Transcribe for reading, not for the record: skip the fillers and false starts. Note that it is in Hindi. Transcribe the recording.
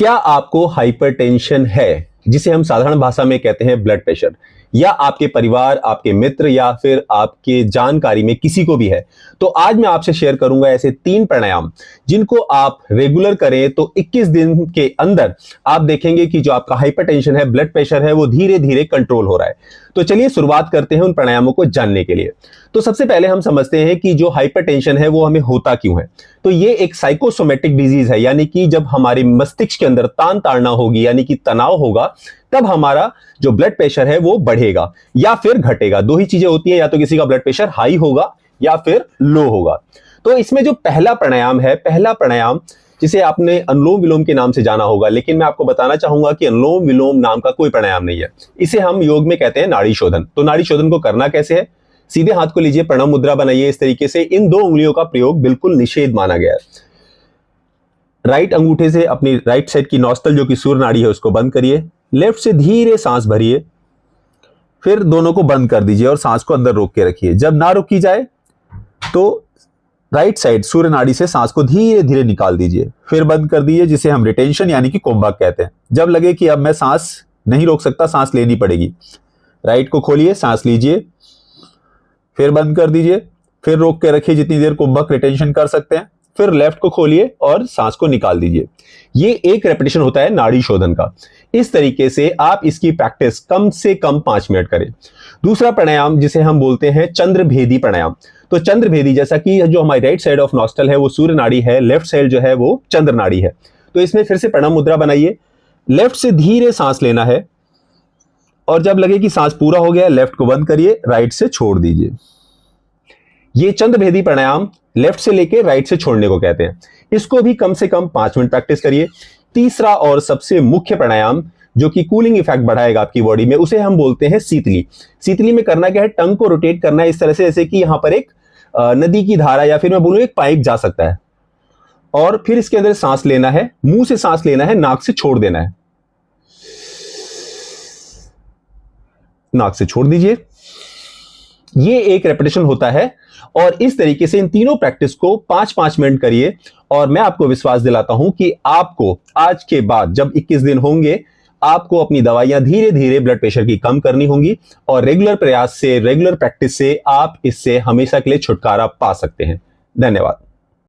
क्या आपको हाइपरटेंशन है, जिसे हम साधारण भाषा में कहते हैं ब्लड प्रेशर, या आपके परिवार, आपके मित्र या फिर आपके जानकारी में किसी को भी है, तो आज मैं आपसे शेयर करूंगा ऐसे 3 प्राणायाम जिनको आप रेगुलर करें तो 21 दिन के अंदर आप देखेंगे कि जो आपका हाइपरटेंशन है, ब्लड प्रेशर है, वो धीरे धीरे कंट्रोल हो रहा है। तो चलिए शुरुआत करते हैं उन प्राणायामों को जानने के लिए। तो सबसे पहले हम समझते हैं कि जो हाइपरटेंशन है वो हमें होता क्यों है। तो ये एक साइकोसोमेटिक डिजीज है, यानी कि जब हमारे मस्तिष्क के अंदर तान ताड़ना होगी, यानी कि तनाव होगा, तब हमारा जो ब्लड प्रेशर है वो बढ़ेगा या फिर घटेगा। 2 ही चीजें होती हैं, या तो किसी का ब्लड प्रेशर हाई होगा या फिर लो होगा। तो इसमें जो पहला प्राणायाम है, पहला प्राणायाम जिसे आपने अनुलोम विलोम के नाम से जाना होगा, लेकिन मैं आपको बताना चाहूंगा कि अनुलोम विलोम नाम का कोई प्राणायाम नहीं है। इसे हम योग में कहते हैं नाड़ी शोधन। तो नाड़ी शोधन को करना कैसे है? सीधे हाथ को लीजिए, प्रणव मुद्रा बनाइए इस तरीके से। इन 2 उंगलियों का प्रयोग बिल्कुल निषेध माना गया है। राइट अंगूठे से अपनी राइट साइड की नॉस्टल जो कि सूर्य नाड़ी है उसको बंद करिए। लेफ्ट से धीरे सांस भरिए, फिर दोनों को बंद कर दीजिए और सांस को अंदर रोक के रखिए। जब ना रोकी जाए तो राइट साइड सूर्य नाड़ी से सांस को धीरे धीरे निकाल दीजिए, फिर बंद कर दीजिए, जिसे हम रिटेंशन यानी कि कुंभक कहते हैं। जब लगे कि अब मैं सांस नहीं रोक सकता, सांस लेनी पड़ेगी, राइट को खोलिए, सांस लीजिए, फिर बंद कर दीजिए, फिर रोक के रखिए जितनी देर कुंभक रिटेंशन कर सकते हैं, फिर लेफ्ट को खोलिए और सांस को निकाल दीजिए। ये एक रेपिटेशन होता है नाड़ी शोधन का। इस तरीके से आप इसकी प्रैक्टिस कम से कम 5 मिनट करें। दूसरा प्राणायाम जिसे हम बोलते हैं चंद्रभेदी प्राणायाम। तो चंद्रभेदी, जैसा कि जो हमारी राइट साइड ऑफ नॉस्टल है वो सूर्य नाड़ी है, लेफ्ट साइड जो है वो चंद्र नाड़ी है। तो इसमें फिर से प्रणव मुद्रा बनाइए, लेफ्ट से धीरे सांस लेना है और जब लगे कि सांस पूरा हो गया, लेफ्ट को बंद करिए, राइट से छोड़ दीजिए। ये चंद्रभेदी प्राणायाम लेफ्ट से लेके राइट से छोड़ने को कहते हैं। इसको भी कम से कम 5 मिनट प्रैक्टिस करिए। तीसरा और सबसे मुख्य प्राणायाम जो कि कूलिंग इफेक्ट बढ़ाएगा आपकी बॉडी में, उसे हम बोलते हैं शीतली। शीतली में करना क्या है? टंग को रोटेट करना है इस तरह से जैसे कि यहां पर एक नदी की धारा या फिर मैं बोलूं एक पाइप जा सकता है, और फिर इसके अंदर सांस लेना है, मुंह से सांस लेना है, नाक से छोड़ देना है। नाक से छोड़ दीजिए। ये एक रेपिटेशन होता है और इस तरीके से इन तीनों प्रैक्टिस को 5-5 मिनट करिए और मैं आपको विश्वास दिलाता हूं कि आपको आज के बाद जब 21 दिन होंगे, आपको अपनी दवाइयां धीरे धीरे ब्लड प्रेशर की कम करनी होंगी और रेगुलर प्रयास से, रेगुलर प्रैक्टिस से आप इससे हमेशा के लिए छुटकारा पा सकते हैं। धन्यवाद।